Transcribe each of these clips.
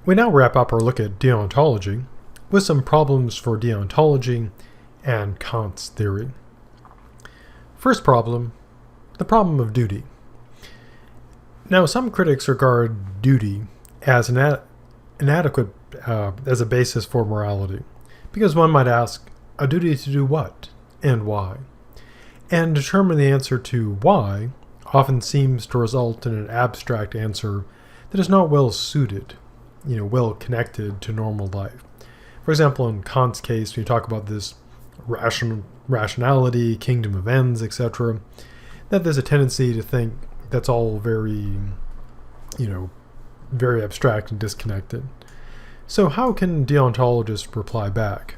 We now wrap up our look at deontology with some problems for deontology and Kant's theory. First problem, the problem of duty. Now, some critics regard duty as inadequate as a basis for morality, because one might ask, a duty to do what and why? And determine the answer to why often seems to result in an abstract answer that is not well suited, well connected to normal life. For example, in Kant's case, when you talk about this rationality, kingdom of ends, etc., that there's a tendency to think that's all very, very abstract and disconnected. So how can deontologists reply back?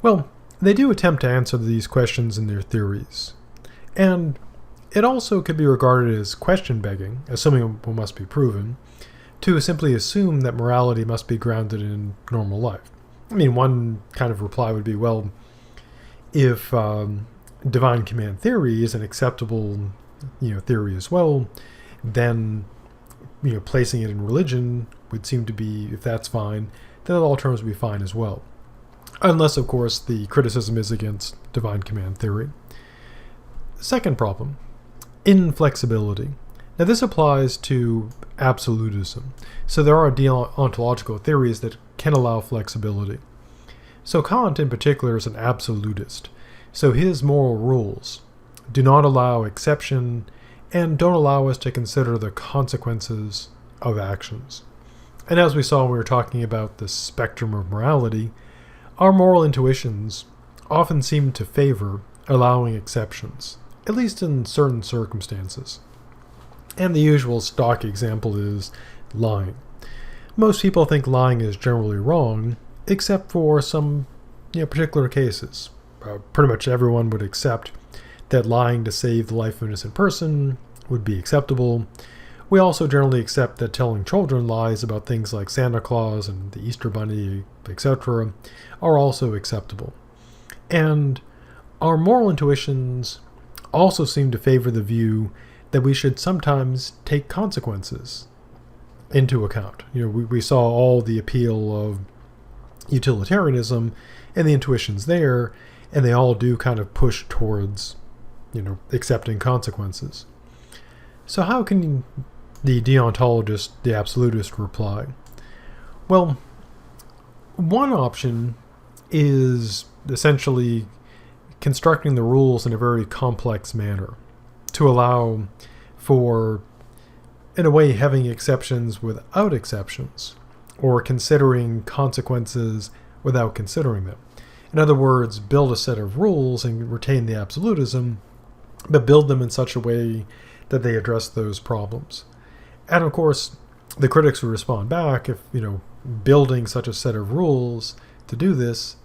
Well, they do attempt to answer these questions in their theories. And it also could be regarded as question-begging, assuming it must be proven, to simply assume that morality must be grounded in normal life. I mean, one kind of reply would be, well, if divine command theory is an acceptable, theory as well, then, placing it in religion would seem to be, if that's fine, then all terms would be fine as well. Unless, of course, the criticism is against divine command theory. Second problem, inflexibility. Now, this applies to absolutism. So there are deontological theories that can allow flexibility. So Kant, in particular, is an absolutist. So his moral rules do not allow exception and don't allow us to consider the consequences of actions. And as we saw when we were talking about the spectrum of morality, our moral intuitions often seem to favor allowing exceptions, at least in certain circumstances. And the usual stock example is lying. Most people think lying is generally wrong, except for some particular cases. Pretty much everyone would accept that lying to save the life of an innocent person would be acceptable. We also generally accept that telling children lies about things like Santa Claus and the Easter Bunny, etc., are also acceptable. And our moral intuitions also seem to favor the view that we should sometimes take consequences into account. We saw all the appeal of utilitarianism and the intuitions there, and they all do kind of push towards, accepting consequences. So how can the deontologist, the absolutist, reply? Well, one option is essentially constructing the rules in a very complex manner to allow for, in a way, having exceptions without exceptions, or considering consequences without considering them. In other words, build a set of rules and retain the absolutism, but build them in such a way that they address those problems. And of course, the critics would respond back if, building such a set of rules to do this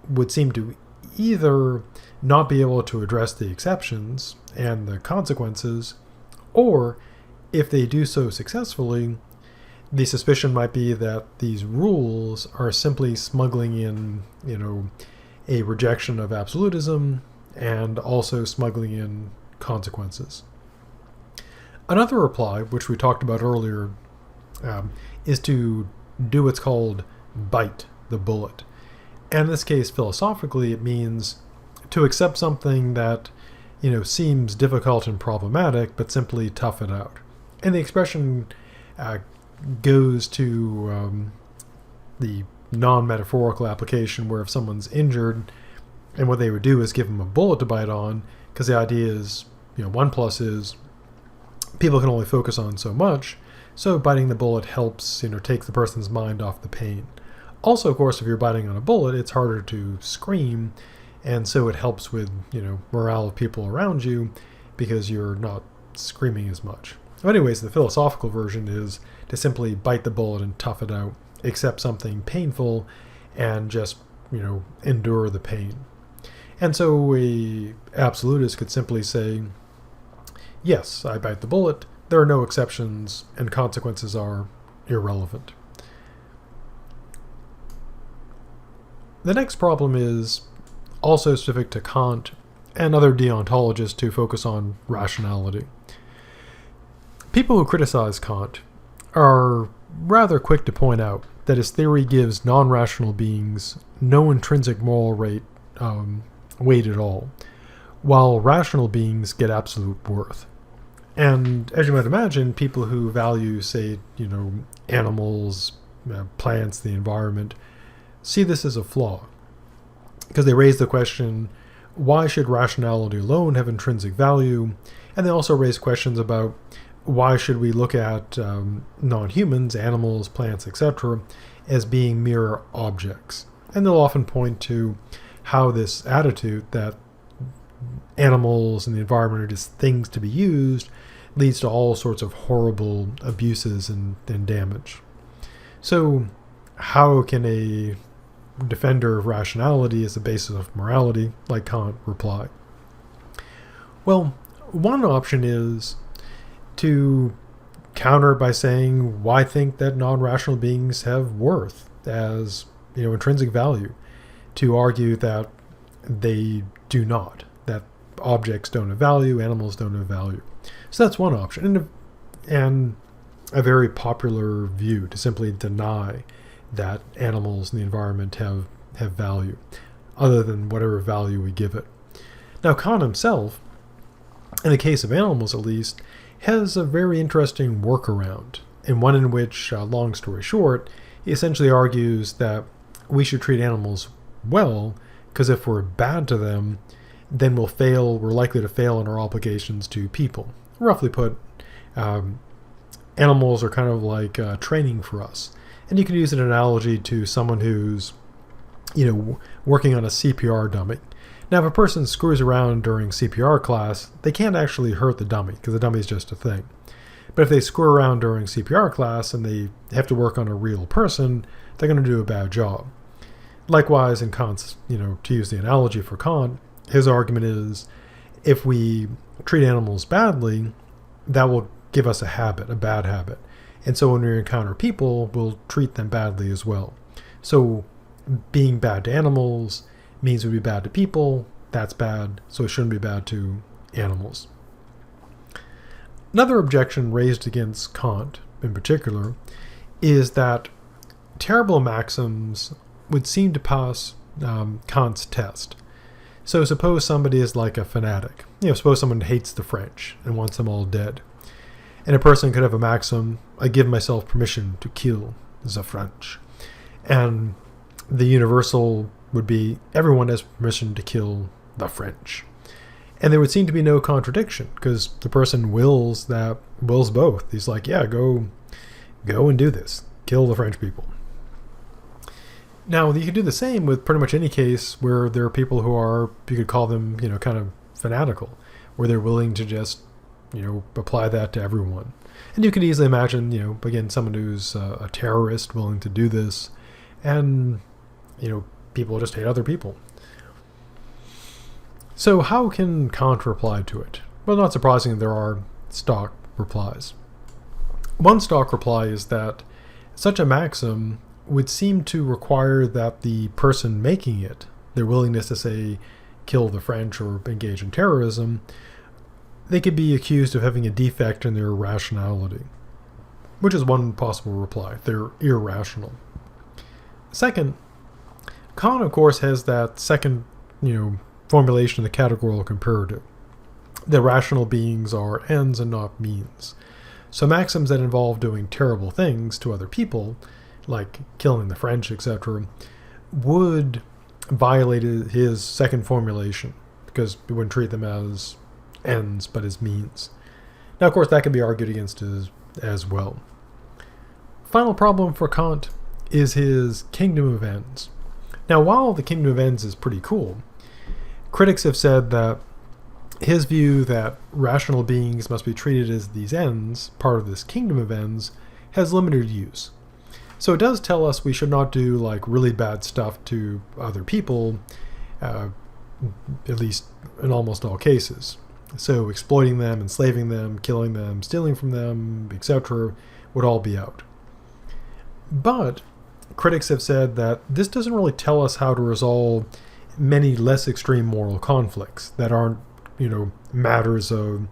would seem to either not be able to address the exceptions and the consequences, or if they do so successfully, the suspicion might be that these rules are simply smuggling in, a rejection of absolutism and also smuggling in consequences. Another reply, which we talked about earlier, is to do what's called bite the bullet. And in this case, philosophically, it means to accept something that, seems difficult and problematic, but simply tough it out. And the expression goes to the non-metaphorical application where if someone's injured, and what they would do is give them a bullet to bite on, because the idea is, one plus is people can only focus on so much, so biting the bullet helps, take the person's mind off the pain. Also, of course, if you're biting on a bullet, it's harder to scream, and so it helps with, morale of people around you because you're not screaming as much. So anyways, the philosophical version is to simply bite the bullet and tough it out, accept something painful, and just, endure the pain. And so a absolutist could simply say, yes, I bite the bullet, there are no exceptions, and consequences are irrelevant. The next problem is also specific to Kant and other deontologists who focus on rationality. People who criticize Kant are rather quick to point out that his theory gives non-rational beings no intrinsic moral weight at all, while rational beings get absolute worth. And as you might imagine, people who value, say, animals, plants, the environment, see this as a flaw. Because they raise the question, why should rationality alone have intrinsic value? And they also raise questions about why should we look at non-humans, animals, plants, etc., as being mere objects? And they'll often point to how this attitude that animals and the environment are just things to be used leads to all sorts of horrible abuses and damage. So how can a defender of rationality as the basis of morality, like Kant, reply? Well, one option is to counter by saying, why think that non-rational beings have worth as intrinsic value? To argue that they do not, that objects don't have value, animals don't have value. So that's one option, and a very popular view, to simply deny that animals and the environment have value, other than whatever value we give it. Now, Kant himself, in the case of animals at least, has a very interesting workaround, and one in which, long story short, he essentially argues that we should treat animals well, because if we're bad to them, then we're likely to fail in our obligations to people. Roughly put, animals are kind of like training for us. And you can use an analogy to someone who's, working on a CPR dummy. Now, if a person screws around during CPR class, they can't actually hurt the dummy, because the dummy is just a thing. But if they screw around during CPR class and they have to work on a real person, they're going to do a bad job. Likewise, in Kant's, to use the analogy for Kant, his argument is, if we treat animals badly, that will give us a bad habit. And so when we encounter people, we'll treat them badly as well. So being bad to animals means we'd be bad to people. That's bad, so it shouldn't be bad to animals. Another objection raised against Kant, in particular, is that terrible maxims would seem to pass Kant's test. So suppose somebody is like a fanatic. Suppose someone hates the French and wants them all dead. And a person could have a maxim, I give myself permission to kill the French. And the universal would be, everyone has permission to kill the French. And there would seem to be no contradiction, because the person wills both. He's like, yeah, go and do this. Kill the French people. Now, you could do the same with pretty much any case where there are people who are, you could call them, kind of fanatical, where they're willing to just, apply that to everyone. And you could easily imagine, again, someone who's a terrorist willing to do this, and, people just hate other people. So how can Kant reply to it? Well, not surprisingly, there are stock replies. One stock reply is that such a maxim would seem to require that the person making it, their willingness to say, kill the French or engage in terrorism, they could be accused of having a defect in their rationality, which is one possible reply. They're irrational. Second, Kant, of course, has that second, formulation of the categorical imperative, that rational beings are ends and not means. So maxims that involve doing terrible things to other people, like killing the French, etc., would violate his second formulation, because we wouldn't treat them as ends but as means. Now, of course, that can be argued against as well. Final problem for Kant is his kingdom of ends. Now, while the kingdom of ends is pretty cool, critics have said that his view that rational beings must be treated as these ends, part of this kingdom of ends, has limited use. So it does tell us we should not do really bad stuff to other people, at least in almost all cases. So exploiting them, enslaving them, killing them, stealing from them, etc. would all be out. But critics have said that this doesn't really tell us how to resolve many less extreme moral conflicts that aren't, matters of,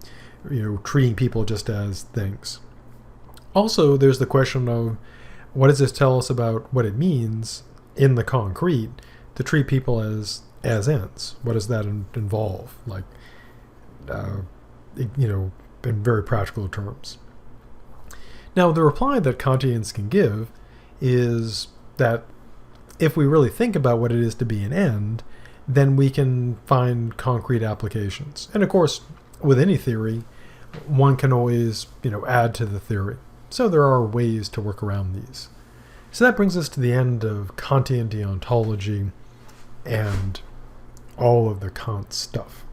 treating people just as things. Also, there's the question of what does this tell us about what it means in the concrete to treat people as ends? What does that involve? Like, in very practical terms. Now, the reply that Kantians can give is that if we really think about what it is to be an end, then we can find concrete applications. And of course, with any theory, one can always, add to the theory. So there are ways to work around these. So that brings us to the end of Kantian deontology and all of the Kant stuff.